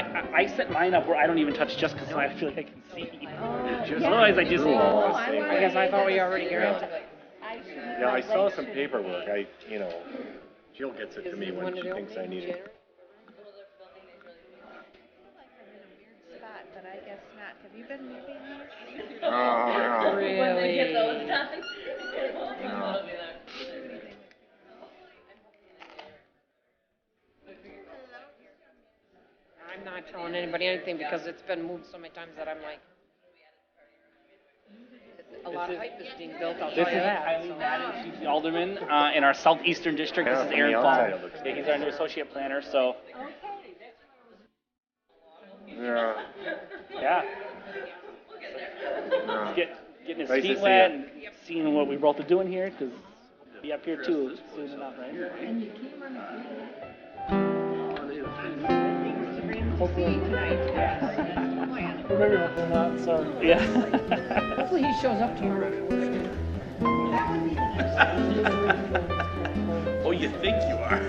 I set mine up where I don't even touch just because I feel like I can see. Yeah. Otherwise, I just. I guess I thought we already granted it. Yeah, I saw some paperwork. Jill gets it to me when she thinks I need it. But I guess not. Have you been moving this? Oh, Really? I'm not telling anybody anything because it's been moved so many times that I'm like, a lot of hype is being built, I'll tell This you is that. Eileen Madden. She's the alderman in our southeastern district. Yeah, This is from Aaron the Paul. outside it looks He's our new associate planner. So yeah. yeah, Yeah. getting his Nice to feet see wet ya. and seeing what we both are doing here because we'll be up here too soon enough, right? Or maybe hopefully not. So yeah. Hopefully he shows up tomorrow. Oh, you think you are?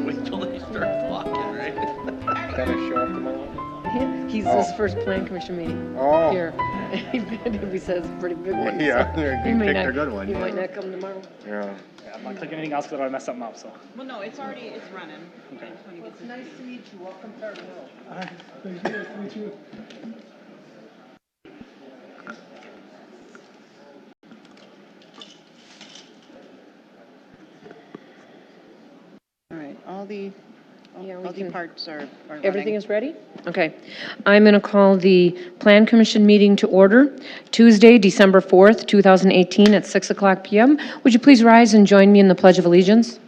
Wait till they start talking, right? Gonna show up tomorrow? He's his first plan commission meeting Oh. here. He says a pretty big one. Yeah, so they he may picked not- a good one. He might not come tomorrow. Yeah. I'm not clicking anything else because I don't want to mess something up. So. Well, no, it's running. Okay. It's nice to meet you. Welcome to our world. Thank you. Nice to meet you. All right, all the parts are Everything running. is ready? Okay. I'm going to call the Plan Commission meeting to order, Tuesday, December 4th, 2018, at 6 o'clock p.m. Would you please rise and join me in the Pledge of Allegiance?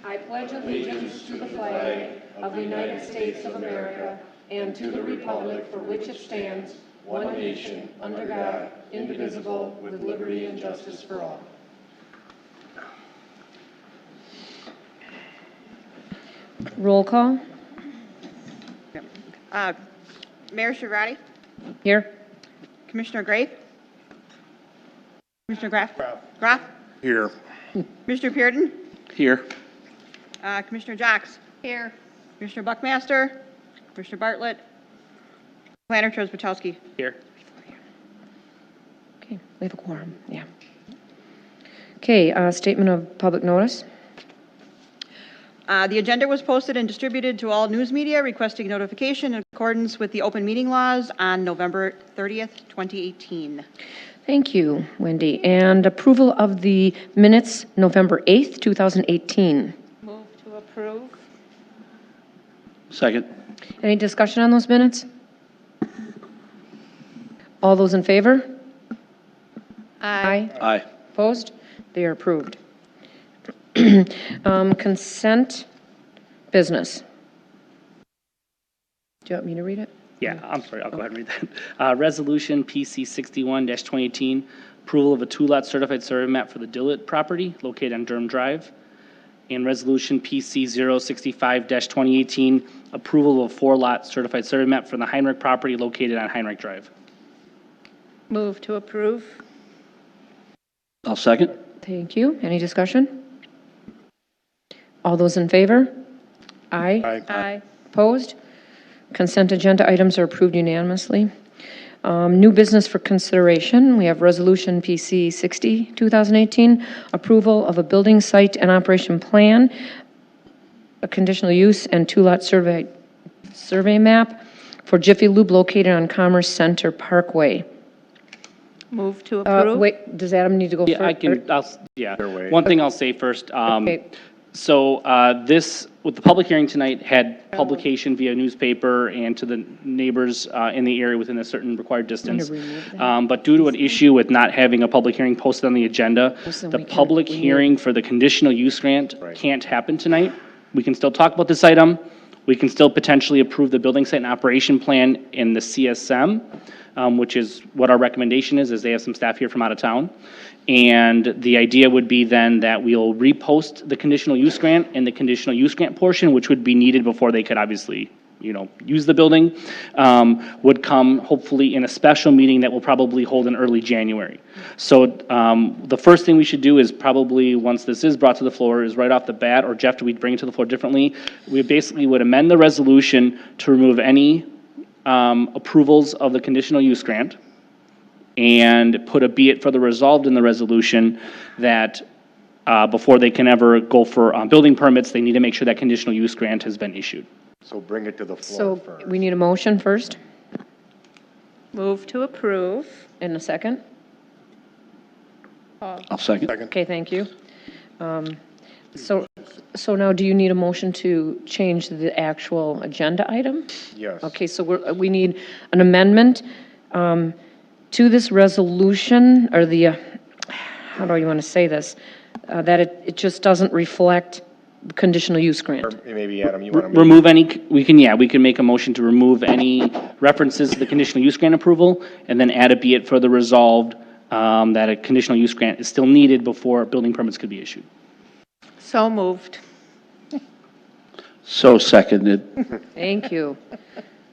I pledge allegiance to the flag of the United States of America and to the republic for which it stands, one nation, under God, indivisible, with liberty and justice for all. Roll call. Mayor Shivrati, Here. Commissioner Gray, Commissioner Graff, Here. Commissioner Pearden, Here. Commissioner Jocks. Here. Commissioner Buckmaster, Commissioner Bartlett, Planner Trezbachowski. Here. Okay, we have a quorum, yeah. Okay, statement of public notice. The agenda was posted and distributed to all news media requesting notification in accordance with the open meeting laws on November 30th, 2018. Thank you, Wendy. And approval of the minutes, November 8th, 2018. Move to approve. Second. Any discussion on those minutes? All those in favor? Aye. Aye. Opposed? They are approved. Consent business. Do you want me to read it? Yeah, I'm sorry. I'll go ahead and read that. Resolution PC 61-2018, approval of a two-lot certified survey map for the Dillett property located on Durham Drive. And Resolution PC 065-2018, approval of a four-lot certified survey map for the Heinrich property located on Heinrich Drive. Move to approve. I'll second. Thank you. Any discussion? All those in favor? Aye. Aye. Opposed? Consent agenda items are approved unanimously. New business for consideration, we have Resolution PC 60, 2018, approval of a building site and operation plan, a conditional use and two-lot survey map for Jiffy Lube located on Commerce Center Parkway. Move to approve. Wait, does Adam need to go first? Yeah, I can, yeah. Either way. One thing I'll say first. Okay. So this, with the public hearing tonight, had publication via newspaper and to the neighbors in the area within a certain required distance. But due to an issue with not having a public hearing posted on the agenda, the public hearing for the conditional use grant can't happen tonight. We can still talk about this item. We can still potentially approve the building site and operation plan in the CSM, which is what our recommendation is they have some staff here from out of town. And the idea would be then that we'll repost the conditional use grant and the conditional use grant portion, which would be needed before they could obviously use the building, would come hopefully in a special meeting that we'll probably hold in early January. So the first thing we should do is probably, once this is brought to the floor, is right off the bat, or Jeff, do we bring it to the floor differently? We basically would amend the resolution to remove any approvals of the conditional use grant and put a be it further resolved in the resolution that before they can ever go for building permits, they need to make sure that conditional use grant has been issued. So bring it to the floor So first. we need a motion first Move to approve. and a second. I'll second. Okay, thank you. So now do you need a motion to change the actual agenda item? Yes. Okay, so we need an amendment to this resolution, or the, how do you want to say this? That it just doesn't reflect the conditional use grant. Or maybe, Adam, you want to... Remove any, we can make a motion to remove any references to the conditional use grant approval, and then add a be it further resolved that a conditional use grant is still needed before building permits could be issued. So moved. So seconded. Thank you.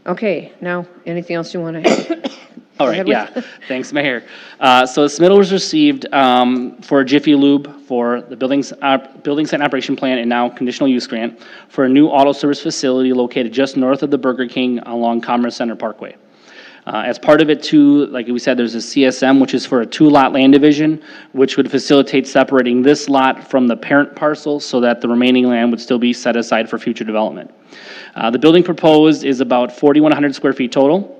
Okay, now, anything else you want to add? All right, yeah, thanks, Mayor. So the submittal was received for a Jiffy Lube for the building site and operation plan and now conditional use grant for a new auto service facility located just north of the Burger King along Commerce Center Parkway. As part of it too, like we said, there's a CSM, which is for a 2-lot land division, which would facilitate separating this lot from the parent parcel so that the remaining land would still be set aside for future development. The building proposed is about 4,100 square feet total.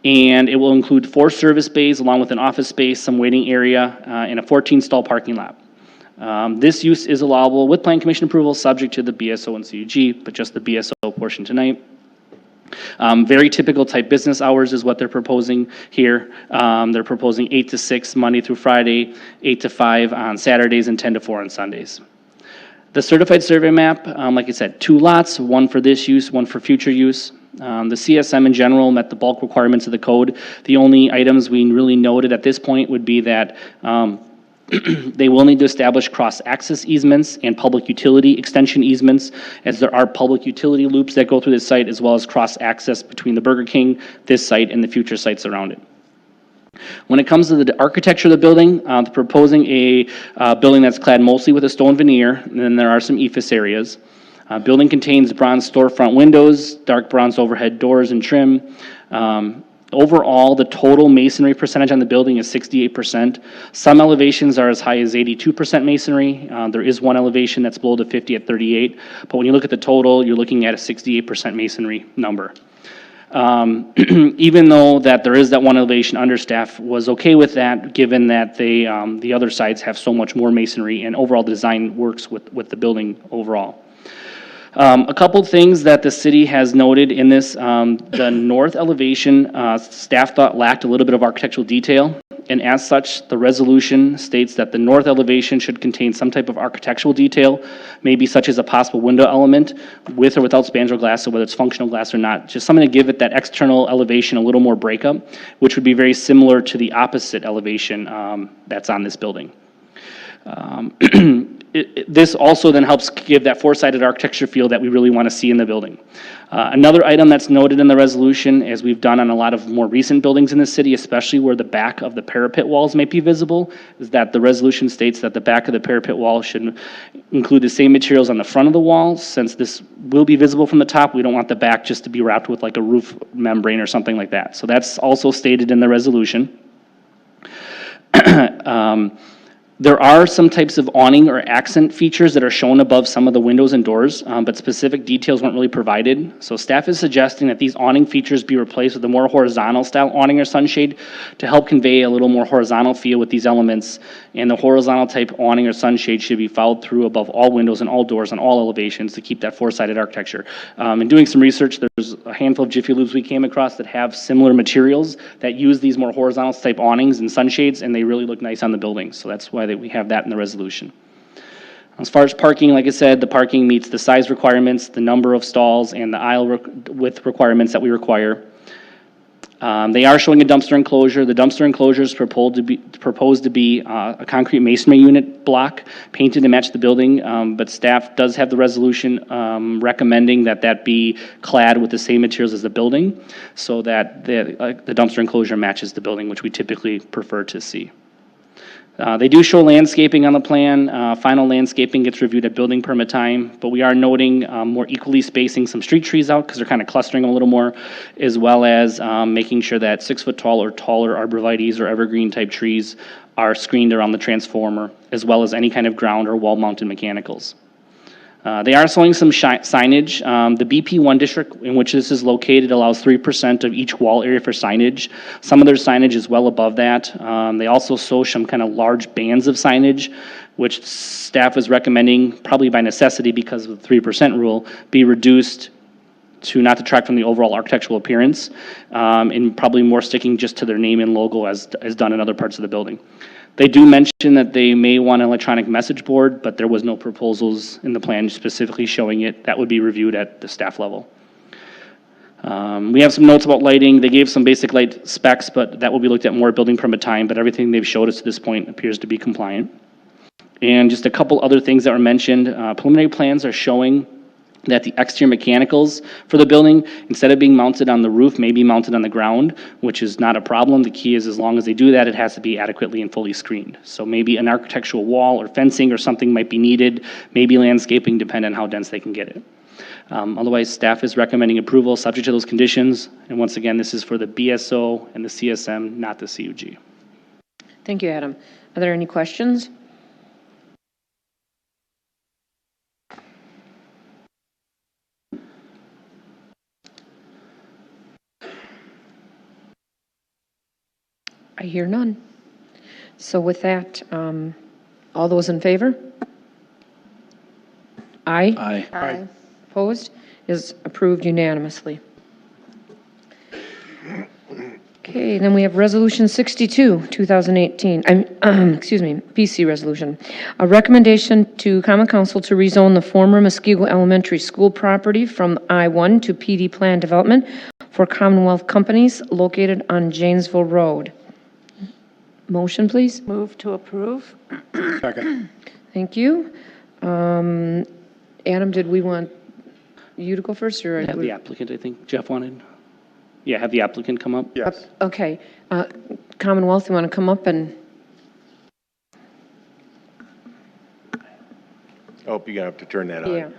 And it will include 4 service bays along with an office space, some waiting area, and a 14-stall parking lot. This use is allowable with Plan Commission approval, subject to the BSO and CUG, but just the BSO portion tonight. Very typical type business hours is what they're proposing here. They're proposing 8 to 6 Monday through Friday, 8 to 5 on Saturdays, and 10 to 4 on Sundays. The certified survey map, like I said, 2 lots, 1 for this use, 1 for future use. The CSM in general met the bulk requirements of the code. The only items we really noted at this point would be that they will need to establish cross-access easements and public utility extension easements, as there are public utility loops that go through this site, as well as cross-access between the Burger King, this site, and the future sites around it. When it comes to the architecture of the building, they're proposing a building that's clad mostly with a stone veneer, and then there are some ephes areas. Building contains bronze storefront windows, dark bronze overhead doors and trim. Overall, the total masonry percentage on the building is 68%. Some elevations are as high as 82% masonry. There is one elevation that's below the 50 at 38. But when you look at the total, you're looking at a 68% masonry number. Even though that there is that one elevation, understaff was okay with that, given that the other sides have so much more masonry, and overall the design works with the building overall. A couple things that the city has noted in this, the north elevation, staff thought lacked a little bit of architectural detail, and as such, the resolution states that the north elevation should contain some type of architectural detail, maybe such as a possible window element with or without spandrel glass, so whether it's functional glass or not, just something to give it that external elevation a little more breakup, which would be very similar to the opposite elevation that's on this building. This also then helps give that four-sided architecture feel that we really want to see in the building. Another item that's noted in the resolution, as we've done on a lot of more recent buildings in the city, especially where the back of the parapet walls may be visible, is that the resolution states that the back of the parapet wall should include the same materials on the front of the walls. Since this will be visible from the top, we don't want the back just to be wrapped with like a roof membrane or something like that. So that's also stated in the resolution. There are some types of awning or accent features that are shown above some of the windows and doors, but specific details weren't really provided. So staff is suggesting that these awning features be replaced with a more horizontal style awning or sunshade to help convey a little more horizontal feel with these elements. And the horizontal type awning or sunshade should be followed through above all windows and all doors on all elevations to keep that four-sided architecture. In doing some research, there's a handful of Jiffy Lubes we came across that have similar materials that use these more horizontal type awnings and sunshades, and they really look nice on the buildings. So that's why we have that in the resolution. As far as parking, like I said, the parking meets the size requirements, the number of stalls, and the aisle width requirements that we require. They are showing a dumpster enclosure. The dumpster enclosure is proposed to be a concrete masonry unit block painted to match the building, but staff does have the resolution recommending that that be clad with the same materials as the building, so that the dumpster enclosure matches the building, which we typically prefer to see. They do show landscaping on the plan. Final landscaping gets reviewed at building permit time, but we are noting more equally spacing some street trees out because they're kind of clustering them a little more, as well as making sure that 6 foot tall or taller arborvitaes or evergreen type trees are screened around the transformer, as well as any kind of ground or wall mounted mechanicals. They are showing some signage. The BP1 district in which this is located allows 3% of each wall area for signage. Some of their signage is well above that. They also show some kind of large bands of signage, which staff is recommending, probably by necessity because of the 3% rule, be reduced to not detract from the overall architectural appearance, and probably more sticking just to their name and logo as done in other parts of the building. They do mention that they may want an electronic message board, but there was no proposals in the plan specifically showing it. That would be reviewed at the staff level. We have some notes about lighting. They gave some basic light specs, but that will be looked at more at building permit time, but everything they've showed us to this point appears to be compliant. And just a couple other things that were mentioned. Preliminary plans are showing that the exterior mechanicals for the building, instead of being mounted on the roof, may be mounted on the ground, which is not a problem. The key is as long as they do that, it has to be adequately and fully screened. So maybe an architectural wall or fencing or something might be needed, maybe landscaping, depending on how dense they can get it. Otherwise, staff is recommending approval subject to those conditions. And once again, this is for the BSO and the CSM, not the CUG. Thank you, Adam. Are there any questions? I hear none. So with that, all those in favor? Aye. Aye. Aye. Opposed? Is approved unanimously. Okay, then we have Resolution 62, 2018, excuse me, PC resolution. A recommendation to Common Council to rezone the former Muskego Elementary School property from I-1 to PD Plan Development for Commonwealth Companies located on Janesville Road. Motion, please. Move to approve? Second. Thank you. Adam, did we want you to go first, or? Have the applicant, I think Jeff wanted. Yeah, have the applicant come up. Yes. Okay. Commonwealth, you want to come up and? Oh, you're gonna have to turn that on. Yeah.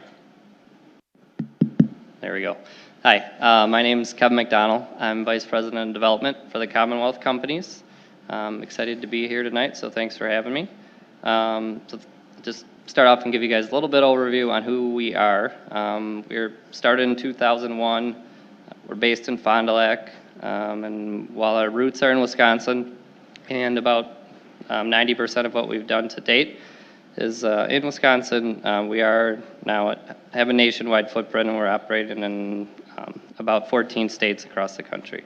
There we go. Hi, my name is Kevin McDonald. I'm Vice President of Development for the Commonwealth Companies. I'm excited to be here tonight, so thanks for having me. So just start off and give you guys a little bit overview on who we are. We started in 2001. We're based in Fond du Lac, and while our roots are in Wisconsin, and about 90% of what we've done to date is in Wisconsin, we are now have a nationwide footprint, and we're operating in about 14 states across the country.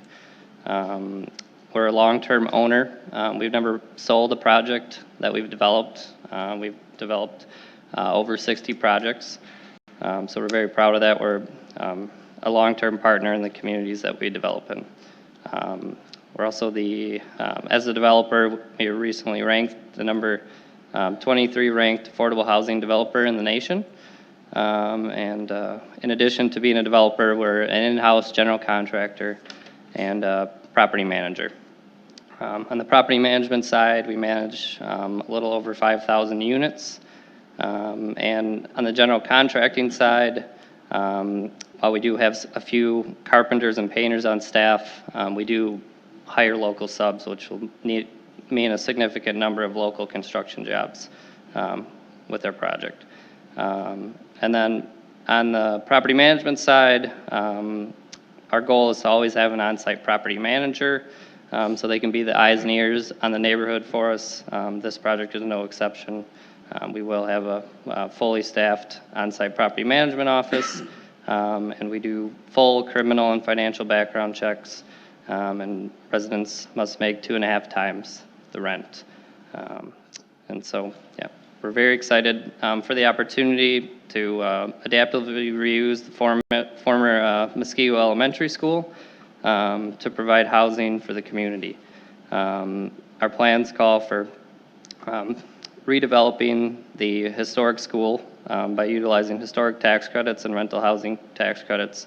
We're a long-term owner. We've never sold a project that we've developed. We've developed over 60 projects, so we're very proud of that. We're a long-term partner in the communities that we develop in. We're also as a developer, we were recently ranked the number 23 ranked affordable housing developer in the nation. And in addition to being a developer, we're an in-house general contractor and property manager. On the property management side, we manage a little over 5,000 units. And on the general contracting side, while we do have a few carpenters and painters on staff, we do hire local subs, which will mean a significant number of local construction jobs with our project. And then on the property management side, our goal is to always have an on-site property manager, so they can be the eyes and ears on the neighborhood for us. This project is no exception. We will have a fully staffed on-site property management office, and we do full criminal and financial background checks, and residents must make 2.5 times the rent. And so, yeah, we're very excited for the opportunity to adaptively reuse the former Muskego Elementary School. to provide housing for the community. Our plans call for redeveloping the historic school by utilizing historic tax credits and rental housing tax credits,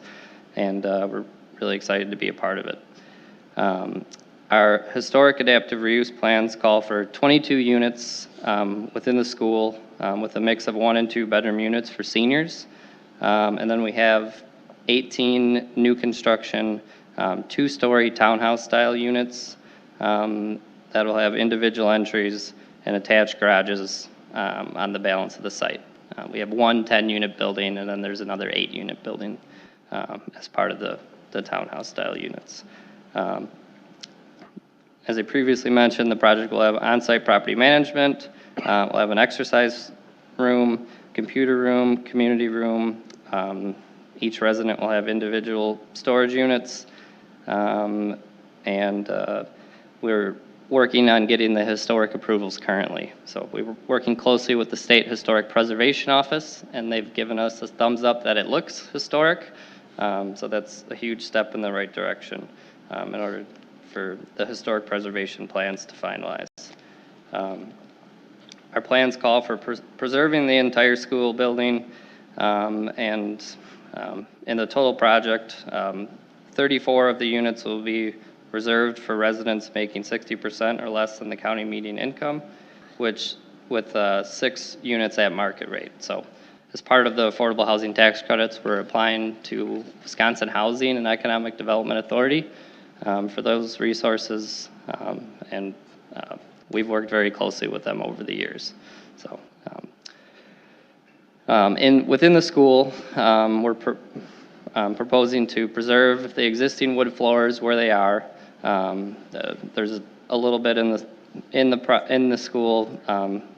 and we're really excited to be a part of it. Our historic adaptive reuse plans call for 22 units within the school with a mix of 1 and 2 bedroom units for seniors. And then we have 18 new construction 2-story townhouse style units that will have individual entries and attached garages on the balance of the site. We have 1 10-unit building, and then there's another 8-unit building as part of the townhouse style units. As I previously mentioned, the project will have on-site property management, we'll have an exercise room, computer room, community room. Each resident will have individual storage units, and we're working on getting the historic approvals currently. So we're working closely with the State Historic Preservation Office, and they've given us a thumbs up that it looks historic. So that's a huge step in the right direction in order for the historic preservation plans to finalize. Our plans call for preserving the entire school building, and in the total project, 34 of the units will be reserved for residents making 60% or less than the county median income, which with 6 units at market rate. So as part of the affordable housing tax credits, we're applying to Wisconsin Housing and Economic Development Authority for those resources, and we've worked very closely with them over the years. So within the school, we're proposing to preserve the existing wood floors where they are. There's a little bit in the school.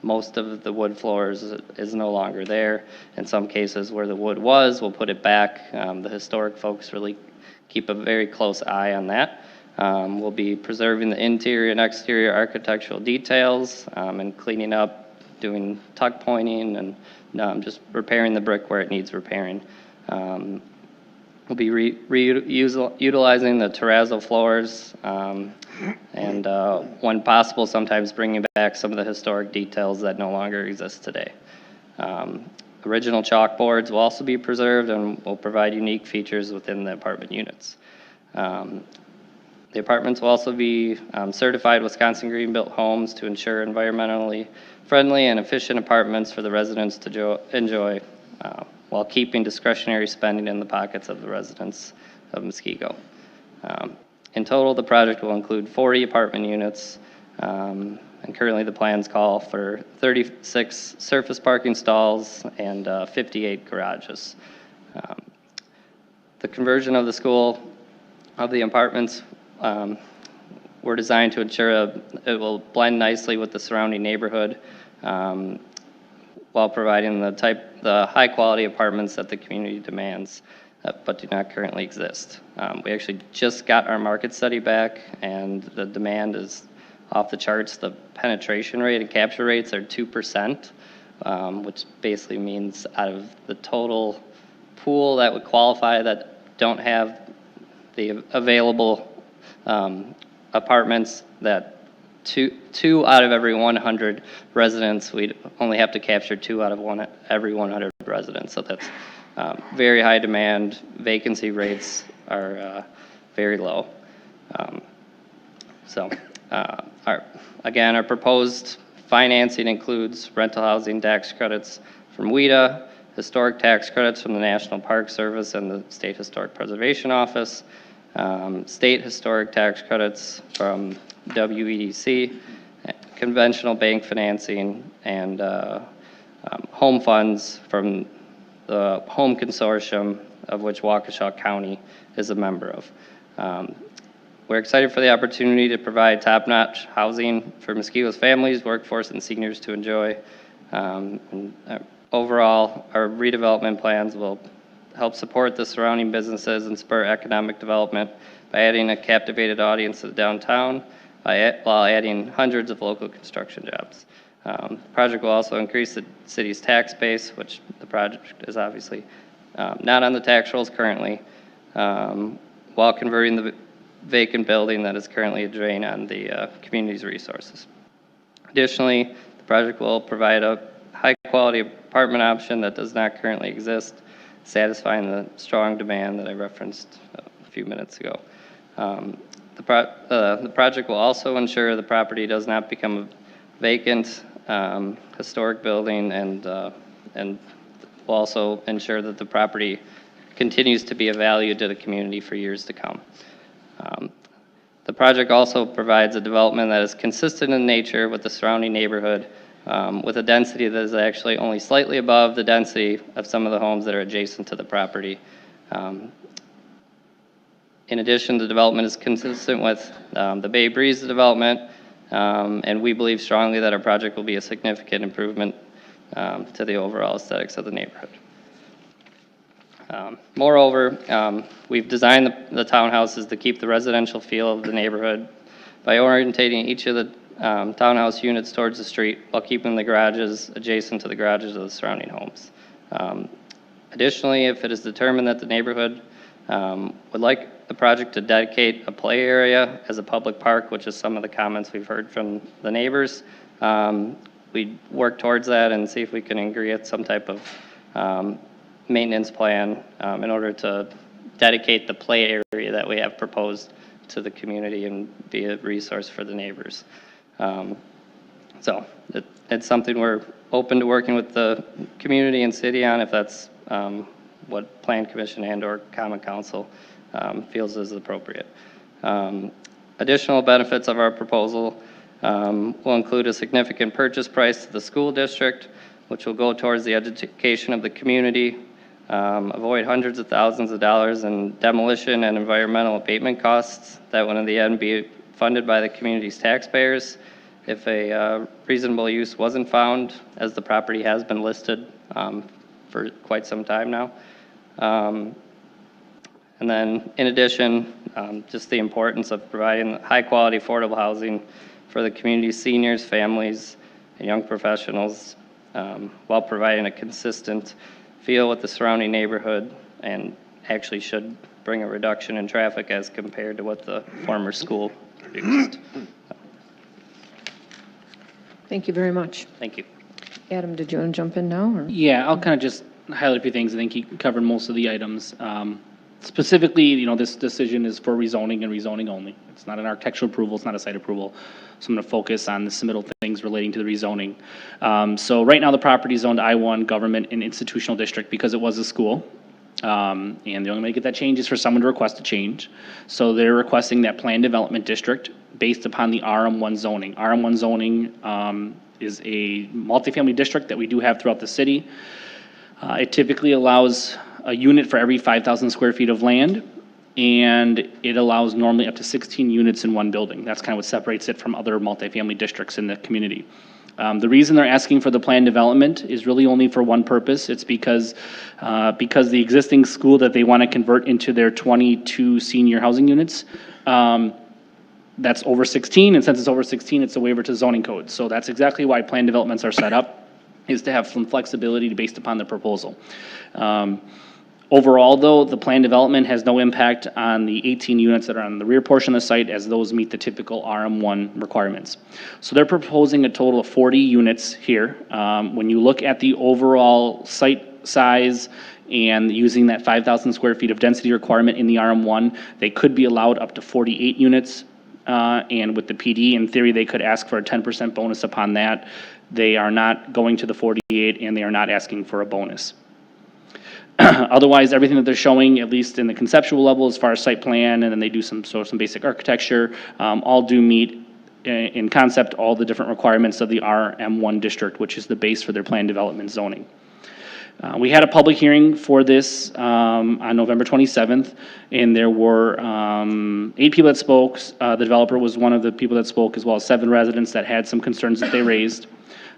Most of the wood floors is no longer there. In some cases where the wood was, we'll put it back. The historic folks really keep a very close eye on that. We'll be preserving the interior and exterior architectural details and cleaning up, doing tuck pointing, and just repairing the brick where it needs repairing. We'll be utilizing the terrazzo floors and when possible, sometimes bringing back some of the historic details that no longer exist today. Original chalkboards will also be preserved and will provide unique features within the apartment units. The apartments will also be certified Wisconsin Green Built homes to ensure environmentally friendly and efficient apartments for the residents to enjoy while keeping discretionary spending in the pockets of the residents of Muskego. In total, the project will include 40 apartment units, and currently the plans call for 36 surface parking stalls and 58 garages. The conversion of the school of the apartments were designed to ensure it will blend nicely with the surrounding neighborhood while providing the high quality apartments that the community demands, but do not currently exist. We actually just got our market study back, and the demand is off the charts. The penetration rate and capture rates are 2%, which basically means out of the total pool that would qualify that don't have the available apartments, that two out of every 100 residents, we'd only have to capture 2 out of every 100 residents. So that's very high demand. Vacancy rates are very low. Our proposed financing includes rental housing tax credits from WIDA, historic tax credits from the National Park Service and the State Historic Preservation Office, state historic tax credits from WEDC, conventional bank financing, and home funds from the Home Consortium, of which Waukesha County is a member of. We're excited for the opportunity to provide top-notch housing for Muskego's families, workforce, and seniors to enjoy. Overall, our redevelopment plans will help support the surrounding businesses and spur economic development by adding a captivated audience to downtown while adding hundreds of local construction jobs. The project will also increase the city's tax base, which the project is obviously not on the tax rolls currently, while converting vacant building that is currently a drain on the community's resources. Additionally, the project will provide a high-quality apartment option that does not currently exist, satisfying the strong demand that I referenced a few minutes ago. The project will also ensure the property does not become a vacant historic building, and will also ensure that the property continues to be of value to the community for years to come. The project also provides a development that is consistent in nature with the surrounding neighborhood, with a density that is actually only slightly above the density of some of the homes that are adjacent to the property. In addition, the development is consistent with the Bay Breeze development, and we believe strongly that our project will be a significant improvement to the overall aesthetics of the neighborhood. Moreover, we've designed the townhouses to keep the residential feel of the neighborhood by orientating each of the townhouse units towards the street while keeping the garages adjacent to the garages of the surrounding homes. Additionally, if it is determined that the neighborhood would like the project to dedicate a play area as a public park, which is some of the comments we've heard from the neighbors, we'd work towards that and see if we can agree at some type of maintenance plan in order to dedicate the play area that we have proposed to the community and be a resource for the neighbors. So it's something we're open to working with the community and city on if that's what Plan Commission and or Common Council feels is appropriate. Additional benefits of our proposal will include a significant purchase price to the school district, which will go towards the education of the community, avoid hundreds of thousands of dollars in demolition and environmental abatement costs that would in the end be funded by the community's taxpayers if a reasonable use wasn't found, as the property has been listed for quite some time now. And then in addition, just the importance of providing high quality affordable housing for the community's seniors, families, and young professionals, while providing a consistent feel with the surrounding neighborhood, and actually should bring a reduction in traffic as compared to what the former school produced. Thank you very much. Thank you. Adam, did you want to jump in now? Or? Yeah, I'll kind of just highlight a few things. I think you covered most of the items. Specifically, this decision is for rezoning and rezoning only. It's not an architectural approval, it's not a site approval. So I'm going to focus on the submittal things relating to the rezoning. So right now the property is zoned I-1 Government and Institutional District because it was a school. And the only way to get that change is for someone to request a change. So they're requesting that planned development district based upon the RM1 zoning. RM1 zoning is a multifamily district that we do have throughout the city. It typically allows a unit for every 5,000 square feet of land, and it allows normally up to 16 units in one building. That's kind of what separates it from other multifamily districts in the community. The reason they're asking for the planned development is really only for one purpose. It's because the existing school that they want to convert into their 22 senior housing units, that's over 16, and since it's over 16, it's a waiver to zoning code. So that's exactly why planned developments are set up, is to have some flexibility based upon the proposal. Overall, though, the planned development has no impact on the 18 units that are on the rear portion of the site, as those meet the typical RM1 requirements. So they're proposing a total of 40 units here. When you look at the overall site size and using that 5,000 square feet of density requirement in the RM1, they could be allowed up to 48 units. And with the PD, in theory, they could ask for a 10% bonus upon that. They are not going to the 48, and they are not asking for a bonus. Otherwise, everything that they're showing, at least in the conceptual level, as far as site plan, and then they do some basic architecture, all do meet in concept all the different requirements of the RM1 district, which is the base for their planned development zoning. We had a public hearing for this on November 27th, and there were 8 people that spoke. The developer was one of the people that spoke, as well as 7 residents that had some concerns that they raised.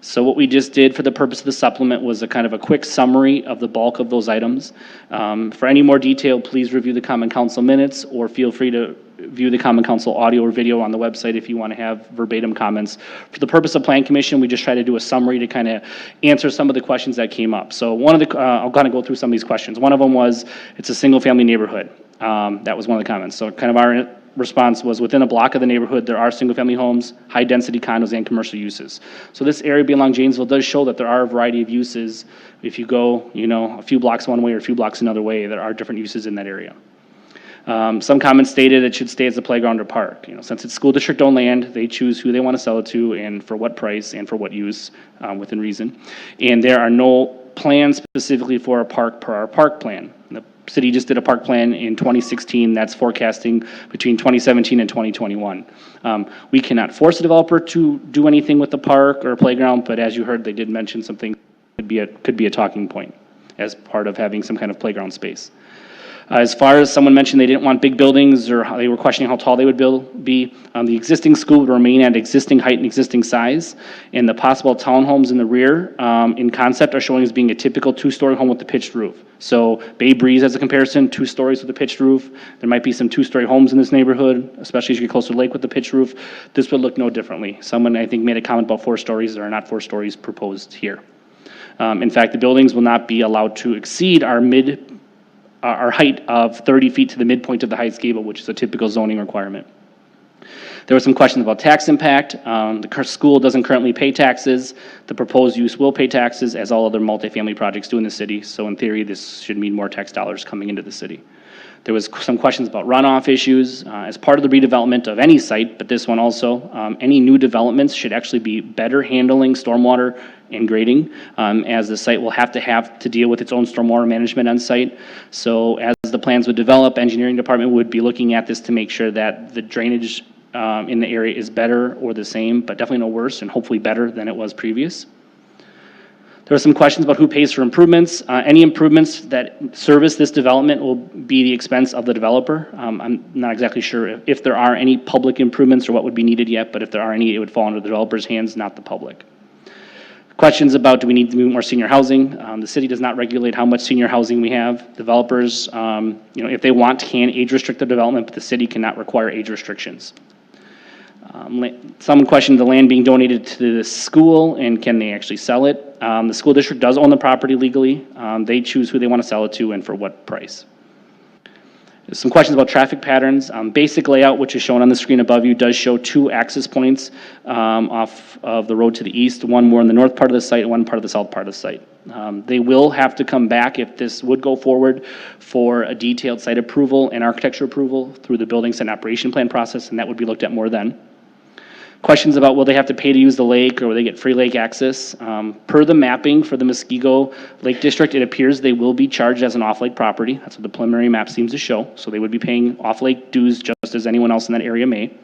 So what we just did for the purpose of the supplement was a kind of a quick summary of the bulk of those items. For any more detail, please review the Common Council minutes, or feel free to view the Common Council audio or video on the website if you want to have verbatim comments. For the purpose of Plan Commission, we just try to do a summary to kind of answer some of the questions that came up. So one of the, I'll kind of go through some of these questions. One of them was, it's a single family neighborhood. That was one of the comments. So kind of our response was, within a block of the neighborhood, there are single-family homes, high-density condos, and commercial uses. So this area being along Janesville does show that there are a variety of uses. If you go, a few blocks one way or a few blocks another way, there are different uses in that area. Some comments stated it should stay as a playground or park. Since it's school district-owned land, they choose who they want to sell it to and for what price and for what use, within reason. And there are no plans specifically for a park per our park plan. The city just did a park plan in 2016 that's forecasting between 2017 and 2021. We cannot force a developer to do anything with the park or a playground, but as you heard, they did mention something could be a talking point as part of having some kind of playground space. As far as someone mentioned they didn't want big buildings or they were questioning how tall they would be, the existing school would remain at existing height and existing size. And the possible townhomes in the rear in concept are showing as being a typical two-story home with a pitched roof. So Bay Breeze as a comparison, 2 stories with a pitched roof. There might be some 2-story homes in this neighborhood, especially as you get closer to the lake with the pitched roof. This would look no differently. Someone I think made a comment about 4 stories. There are not 4 stories proposed here. In fact, the buildings will not be allowed to exceed our height of 30 feet to the midpoint of the heights gable, which is a typical zoning requirement. There were some questions about tax impact. The school doesn't currently pay taxes. The proposed use will pay taxes, as all other multifamily projects do in the city. So in theory, this should mean more tax dollars coming into the city. There was some questions about runoff issues. As part of the redevelopment of any site, but this one also, any new developments should actually be better handling stormwater and grading, as the site will have to deal with its own stormwater management on site. So as the plans would develop, engineering department would be looking at this to make sure that the drainage in the area is better or the same, but definitely no worse and hopefully better than it was previous. There were some questions about who pays for improvements. Any improvements that service this development will be the expense of the developer. I'm not exactly sure if there are any public improvements or what would be needed yet, but if there are any, it would fall into the developer's hands, not the public. Questions about do we need to move more senior housing? The city does not regulate how much senior housing we have. Developers, if they want, can age restrict the development, but the city cannot require age restrictions. Someone questioned the land being donated to the school and can they actually sell it. The school district does own the property legally. They choose who they want to sell it to and for what price. Some questions about traffic patterns. Basic layout, which is shown on the screen above you, does show 2 access points off of the road to the east, one more in the north part of the site and one part of the south part of the site. They will have to come back if this would go forward for a detailed site approval and architecture approval through the building site operation plan process, and that would be looked at more then. Questions about will they have to pay to use the lake or will they get free lake access? Per the mapping for the Muskego Lake District, it appears they will be charged as an off-lake property. That's what the preliminary map seems to show. So they would be paying off-lake dues just as anyone else in that area may.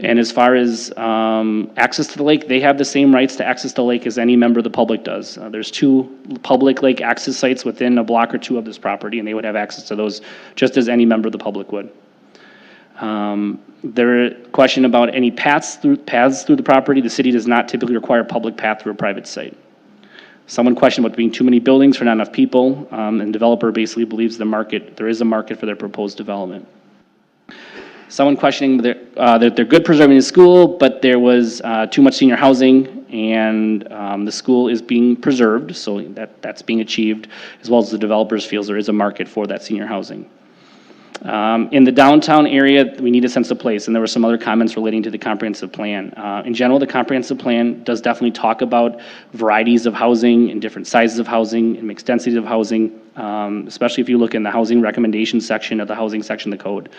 And as far as access to the lake, they have the same rights to access the lake as any member of the public does. There's 2 public lake access sites within a block or 2 of this property, and they would have access to those just as any member of the public would. There question about any paths through the property. The city does not typically require a public path through a private site. Someone questioned about being too many buildings for not enough people, and developer basically believes there is a market for their proposed development. Someone questioning that they're good preserving the school, but there was too much senior housing, and the school is being preserved, so that's being achieved, as well as the developers feels there is a market for that senior housing. In the downtown area, we need a sense of place, and there were some other comments relating to the comprehensive plan. In general, the comprehensive plan does definitely talk about varieties of housing and different sizes of housing and mixed densities of housing, especially if you look in the housing recommendation section of the housing section of the code.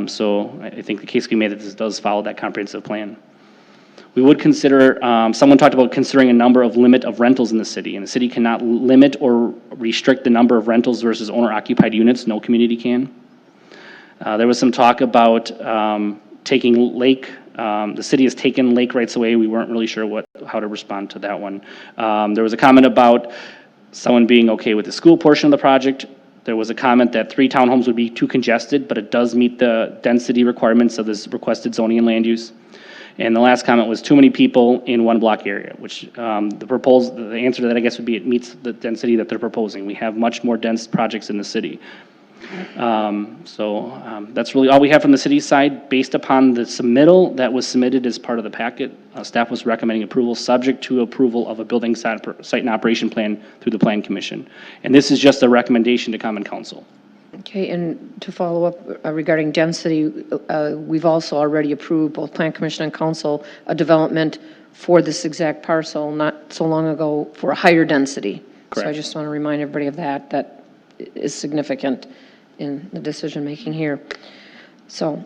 So I think the case can be made that this does follow that comprehensive plan. We would consider, someone talked about considering a limit of rentals in the city, and the city cannot limit or restrict the number of rentals versus owner-occupied units. No community can. There was some talk about taking lake. The city has taken lake rights away. We weren't really sure how to respond to that one. There was a comment about someone being okay with the school portion of the project. There was a comment that 3 townhomes would be too congested, but it does meet the density requirements of this requested zoning and land use. And the last comment was too many people in one block area, which the answer to that, I guess, would be it meets the density that they're proposing. We have much more dense projects in the city. That's really all we have from the city side. Based upon the submittal that was submitted as part of the packet, staff was recommending approval subject to approval of a building site and operation plan through the Plan Commission. And this is just a recommendation to Common Council. Okay, and to follow up regarding density, we've also already approved, both Plan Commission and Council, a development for this exact parcel not so long ago for a higher density. So I Correct. just want to remind everybody of that. That is significant in the decision-making here. So,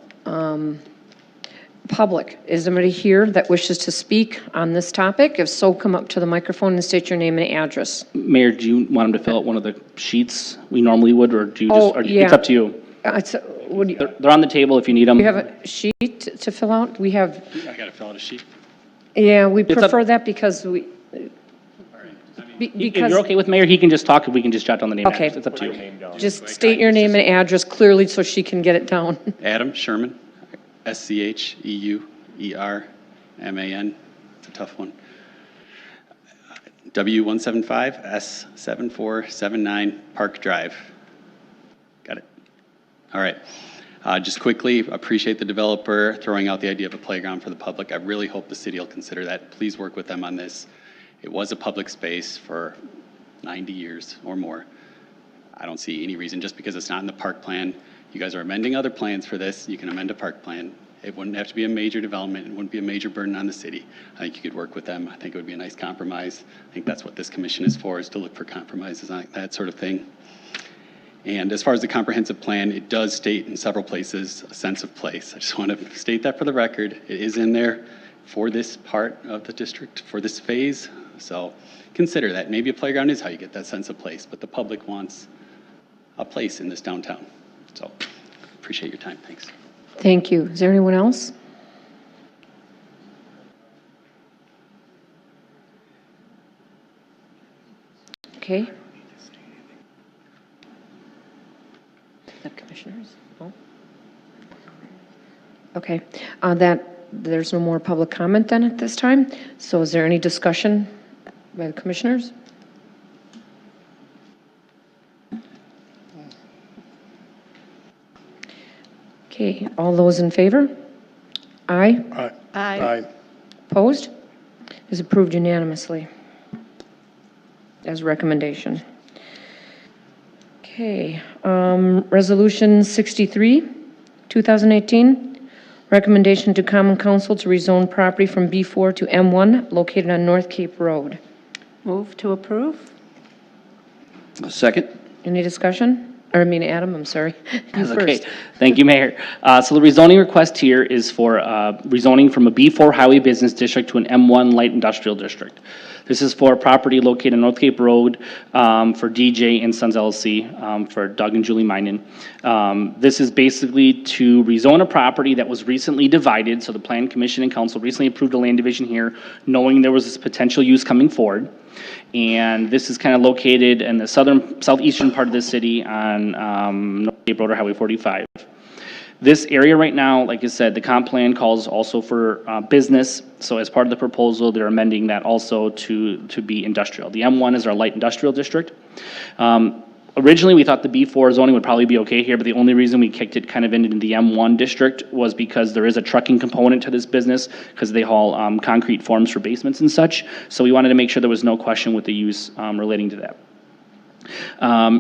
public, is anybody here that wishes to speak on this topic? If so, come up to the microphone and state your name and address. Mayor, do you want him to fill out one of the sheets we normally would, or do you Oh, just, yeah. it's up to you. Would you They're on the table if you need them. have a sheet to fill out? We have, I gotta fill out a sheet. yeah, we up- prefer that because we, If because, you're okay with Mayor, he can just talk, and we can just jot down the name. Okay. It's up to you. just state your name and address clearly so she can get it down. Adam Sherman, SCHEUERMAN. It's a tough one. W175S7479 Park Drive. Got it. All right. Just quickly, appreciate the developer throwing out the idea of a playground for the public. I really hope the city will consider that. Please work with them on this. It was a public space for 90 years or more. I don't see any reason, just because it's not in the park plan. You guys are amending other plans for this. You can amend a park plan. It wouldn't have to be a major development. It wouldn't be a major burden on the city. I think you could work with them. I think it would be a nice compromise. I think that's what this commission is for, is to look for compromises on that sort of thing. And as far as the comprehensive plan, it does state in several places a sense of place. I just want to state that for the record. It is in there for this part of the district, for this phase. So consider that. Maybe a playground is how you get that sense of place, but the public wants a place in this downtown. So appreciate your time. Thanks. Thank you. Is there anyone else? Okay. The commissioners? No? Okay. There's no more public comment then at this time. So is there any discussion by the commissioners? Okay, all those in favor? Aye. Aye. Opposed? Is approved unanimously as a recommendation. Okay, Resolution 63, 2018, recommendation to Common Council to rezone property from B4 to M1 located on North Cape Road. Move to approve? Second. Any discussion? Or, Adam, I'm sorry. You That's okay. first. Thank you, Mayor. So the rezoning request here is for rezoning from a B4 Highway Business District to an M1 Light Industrial District. This is for a property located on North Cape Road for DJ and Sons LLC, for Doug and Julie Minen. This is basically to rezone a property that was recently divided, so the Plan Commission and Council recently approved a land division here, knowing there was this potential use coming forward. And this is kind of located in the southeastern part of the city on North Cape Road or Highway 45. This area right now, like I said, the comp plan calls also for business. So as part of the proposal, they're amending that also to be industrial. The M1 is our light industrial district. Originally, we thought the B4 zoning would probably be okay here, but the only reason we kicked it kind of into the M1 district was because there is a trucking component to this business, because they haul concrete forms for basements and such. So we wanted to make sure there was no question with the use relating to that.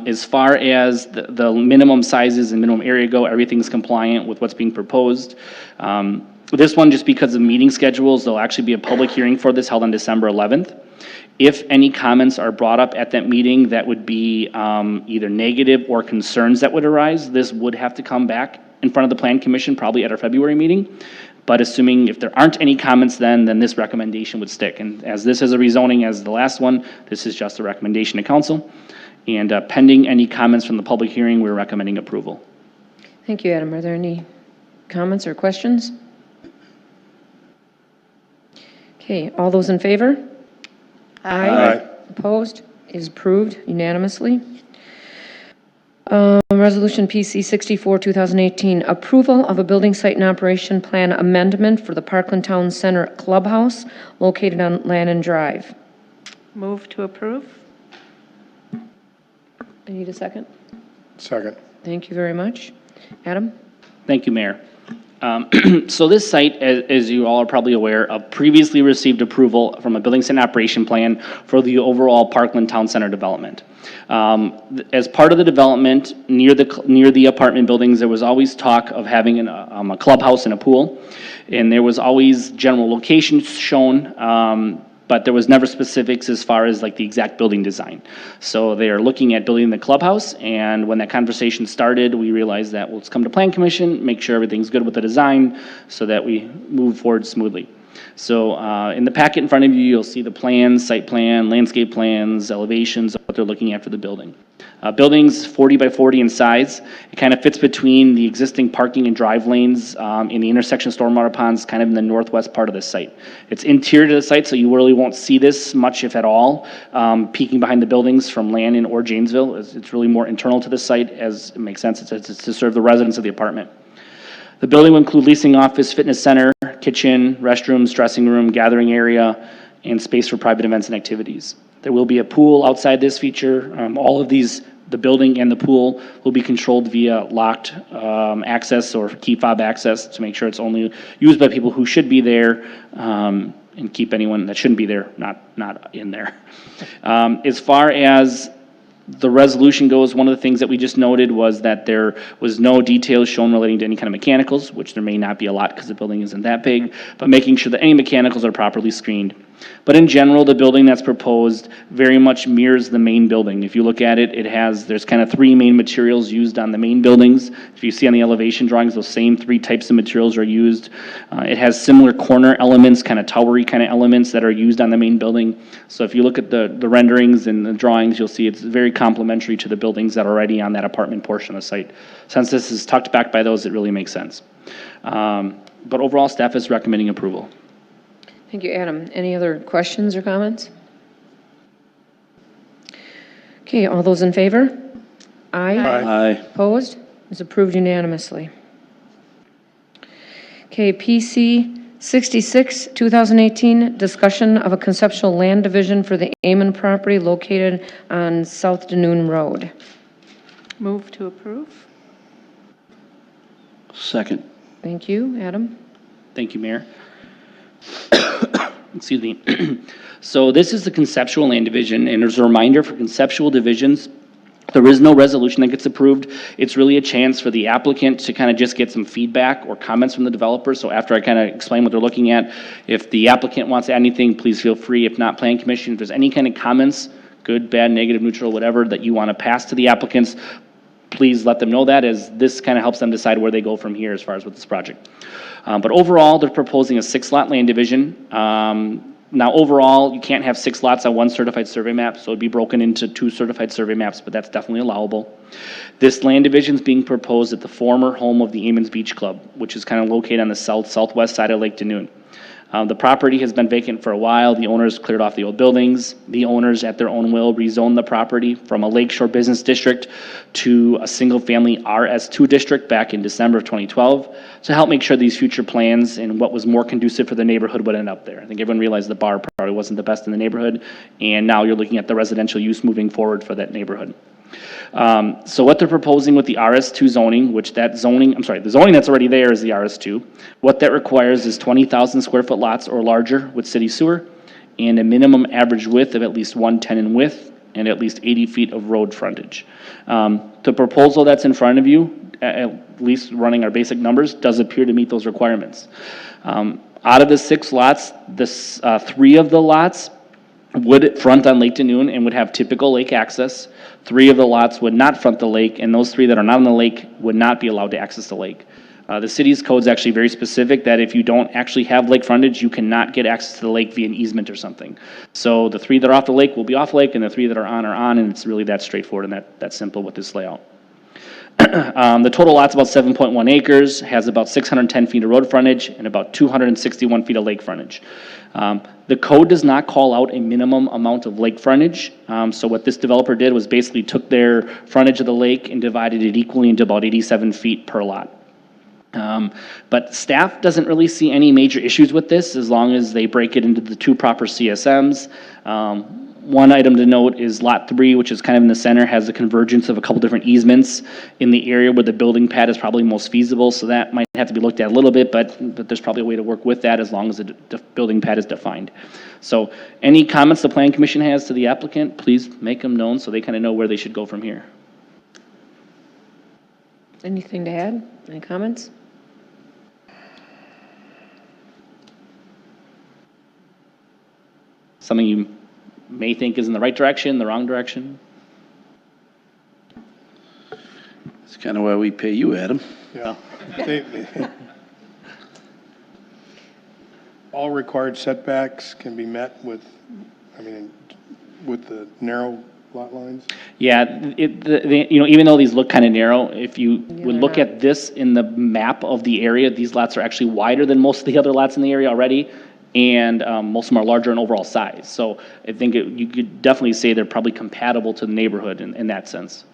As far as the minimum sizes and minimum area go, everything's compliant with what's being proposed. This one, just because of meeting schedules, there'll actually be a public hearing for this held on December 11th. If any comments are brought up at that meeting that would be either negative or concerns that would arise, this would have to come back in front of the Plan Commission, probably at our February meeting. But assuming if there aren't any comments then this recommendation would stick. And as this is a rezoning as the last one, this is just a recommendation to council. And pending any comments from the public hearing, we're recommending approval. Thank you, Adam. Are there any comments or questions? Okay, all those in favor? Aye. Opposed? Is approved unanimously. Resolution PC 64, 2018, approval of a building site and operation plan amendment for the Parkland Town Center Clubhouse located on Lannon Drive. Move to approve? I need a second. Second. Thank you very much. Adam? Thank you, Mayor. So this site, as you all are probably aware, previously received approval from a buildings and operation plan for the overall Parkland Town Center development. As part of the development, near the apartment buildings, there was always talk of having a clubhouse and a pool. And there was always general locations shown, but there was never specifics as far as like the exact building design. So they are looking at building the clubhouse, and when that conversation started, we realized that, well, let's come to Plan Commission, make sure everything's good with the design, so that we move forward smoothly. So in the packet in front of you, you'll see the plans, site plan, landscape plans, elevations, what they're looking at for the building. Building's 40 by 40 in size. It kind of fits between the existing parking and drive lanes in the intersection of stormwater ponds, kind of in the northwest part of the site. It's interior to the site, so you really won't see this much, if at all, peeking behind the buildings from Landon or Janesville. It's really more internal to the site, as it makes sense. It's to serve the residents of the apartment. The building will include leasing office, fitness center, kitchen, restrooms, dressing room, gathering area, and space for private events and activities. There will be a pool outside this feature. All of these, the building and the pool, will be controlled via locked access or key fob access to make sure it's only used by people who should be there, and keep anyone that shouldn't be there not in there. As far as the resolution goes, one of the things that we just noted was that there was no details shown relating to any kind of mechanicals, which there may not be a lot because the building isn't that big, but making sure that any mechanicals are properly screened. But in general, the building that's proposed very much mirrors the main building. If you look at it, there's kind of three main materials used on the main buildings. If you see on the elevation drawings, those same three types of materials are used. It has similar corner elements, kind of towery kind of elements that are used on the main building. So if you look at the renderings and the drawings, you'll see it's very complementary to the buildings that are already on that apartment portion of the site. Since this is tucked back by those, it really makes sense. But overall, staff is recommending approval. Thank you, Adam. Any other questions or comments? Okay, all those in favor? Aye. Aye. Opposed? It's approved unanimously. Okay, PC 66, 2018, discussion of a conceptual land division for the Amon property located on South Danoon Road. Move to approve? Second. Thank you, Adam. Thank you, Mayor. Excuse me. So this is the conceptual land division, and as a reminder, for conceptual divisions, there is no resolution that gets approved. It's really a chance for the applicant to kind of just get some feedback or comments from the developer. So after I kind of explain what they're looking at, if the applicant wants to add anything, please feel free. If not, Plan Commission, if there's any kind of comments, good, bad, negative, neutral, whatever, that you want to pass to the applicants, please let them know that, as this kind of helps them decide where they go from here as far as with this project. But overall, they're proposing a 6-lot land division. Now, overall, you can't have 6 lots on one certified survey map, so it'd be broken into 2 certified survey maps, but that's definitely allowable. This land division is being proposed at the former home of the Amons Beach Club, which is kind of located on the southwest side of Lake Danoon. The property has been vacant for a while. The owners cleared off the old buildings. The owners, at their own will, rezoned the property from a Lakeshore Business District to a single-family RS2 district back in December of 2012 to help make sure these future plans and what was more conducive for the neighborhood would end up there. I think everyone realized the bar probably wasn't the best in the neighborhood, and now you're looking at the residential use moving forward for that neighborhood. So what they're proposing with the RS2 zoning, the zoning that's already there is the RS2. What that requires is 20,000 square foot lots or larger with city sewer, and a minimum average width of at least 110 in width and at least 80 feet of road frontage. The proposal that's in front of you, at least running our basic numbers, does appear to meet those requirements. Out of the 6 lots, 3 of the lots would front on Lake Danoon and would have typical lake access. 3 of the lots would not front the lake, and those 3 that are not on the lake would not be allowed to access the lake. The city's code is actually very specific that if you don't actually have lake frontage, you cannot get access to the lake via an easement or something. So the 3 that are off the lake will be off lake, and the 3 that are on, and it's really that straightforward and that simple with this layout. The total lot's about 7.1 acres, has about 610 feet of road frontage and about 261 feet of lake frontage. The code does not call out a minimum amount of lake frontage. So what this developer did was basically took their frontage of the lake and divided it equally into about 87 feet per lot. But staff doesn't really see any major issues with this as long as they break it into the 2 proper CSMs. One item to note is Lot 3, which is kind of in the center, has a convergence of a couple different easements in the area where the building pad is probably most feasible, so that might have to be looked at a little bit, but there's probably a way to work with that as long as the building pad is defined. So any comments the Plan Commission has to the applicant, please make them known so they kind of know where they should go from here. Anything to add? Any comments? Something you may think is in the right direction, the wrong direction? That's kind of why we pay you, Adam. Yeah. All required setbacks can be met with, with the narrow lot lines? Yeah, even though these look kind of narrow, if you would they're look not. at this in the map of the area, these lots are actually wider than most of the other lots in the area already, and most of them are larger in overall size. So I think you could definitely say they're probably compatible to the neighborhood in that sense.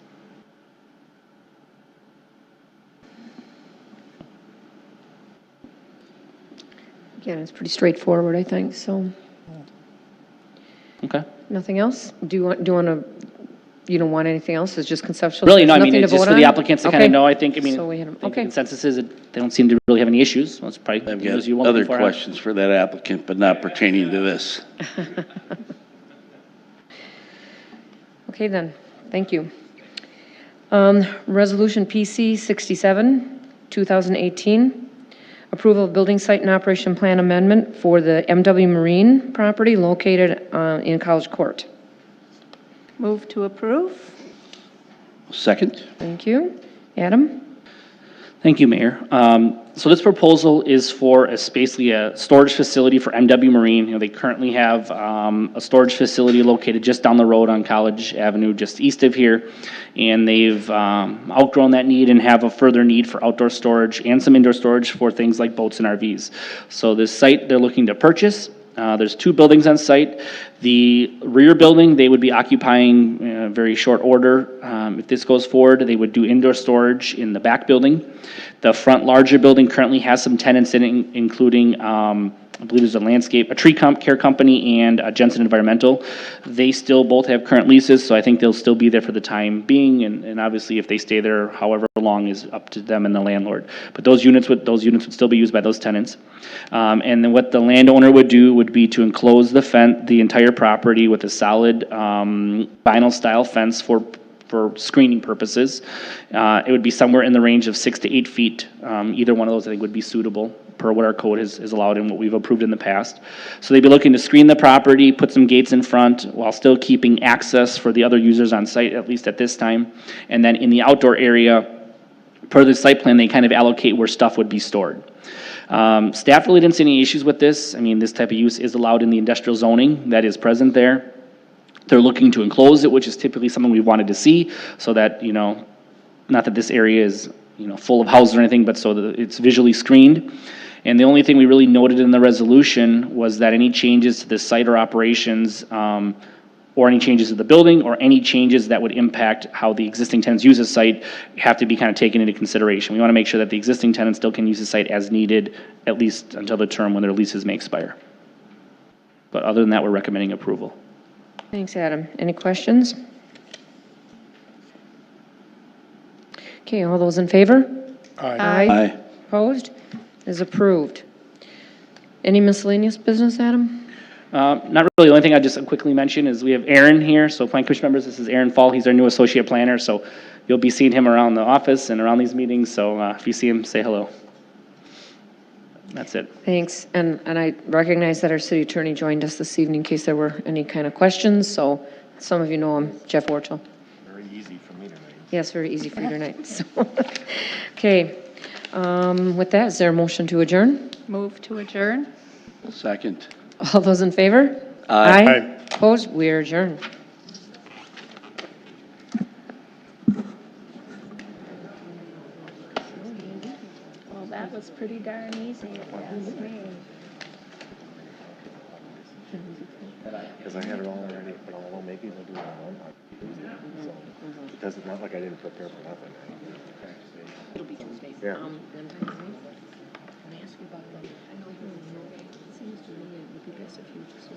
Again, it's pretty straightforward, I think, so. Okay. Nothing else? Do you want to, you don't want anything else? It's just conceptual? Really, no, I There's mean, nothing it's to just vote for the on? applicants to kind of Okay. know, I think, So we had 'em- I think the okay. consensus is that they don't seem to really have any issues. Well, it's probably I've news got you won't other before. questions for that applicant, but not pertaining to this. Okay, then, thank you. Resolution PC 67, 2018, approval of building site and operation plan amendment for the MW Marine property located in College Court. Move to approve? Second? Thank you. Adam? Thank you, Mayor. So this proposal is for basically a storage facility for MW Marine. They currently have a storage facility located just down the road on College Avenue, just east of here. And they've outgrown that need and have a further need for outdoor storage and some indoor storage for things like boats and RVs. So this site they're looking to purchase. There's 2 buildings on site. The rear building, they would be occupying in a very short order. If this goes forward, they would do indoor storage in the back building. The front larger building currently has some tenants in it, including, I believe there's a tree care company and Jensen Environmental. They still both have current leases, so I think they'll still be there for the time being, and obviously if they stay there however long is up to them and the landlord. But those units would still be used by those tenants. And then what the landowner would do would be to enclose the entire property with a solid vinyl style fence for screening purposes. It would be somewhere in the range of 6 to 8 feet. Either one of those I think would be suitable per what our code is allowed and what we've approved in the past. So they'd be looking to screen the property, put some gates in front while still keeping access for the other users on site, at least at this time. And then in the outdoor area, per the site plan, they kind of allocate where stuff would be stored. Staff really didn't see any issues with this. I mean, this type of use is allowed in the industrial zoning that is present there. They're looking to enclose it, which is typically something we wanted to see, so that, not that this area is, full of houses or anything, but so that it's visually screened. And the only thing we really noted in the resolution was that any changes to the site or operations, or any changes to the building, or any changes that would impact how the existing tenants use the site have to be kind of taken into consideration. We want to make sure that the existing tenants still can use the site as needed, at least until the term when their leases may expire. But other than that, we're recommending approval. Thanks, Adam. Any questions? Okay, all those in favor? Aye. Aye. Opposed? Is approved. Any miscellaneous business, Adam? Not really. The only thing I just quickly mention is we have Aaron here. So Plan Commission members, this is Aaron Fall. He's our new associate planner. So you'll be seeing him around the office and around these meetings. So if you see him, say hello. That's it. Thanks. And I recognize that our city attorney joined us this evening in case there were any kind of questions. So some of you know him, Jeff Worchel. Very easy for me tonight. Yes, very easy for you tonight. So, okay. With that, is there a motion to adjourn? Move to adjourn? Second. All those in favor? Aye. Aye. Opposed? We are adjourned. Well, that was pretty darn easy, if you ask me. Because I had it all already, but although maybe they'll do it on one, so it doesn't, not like I didn't prepare for nothing. It'll be Tuesday. Yeah. Can I ask you about, I know you seems to me it would be best if you just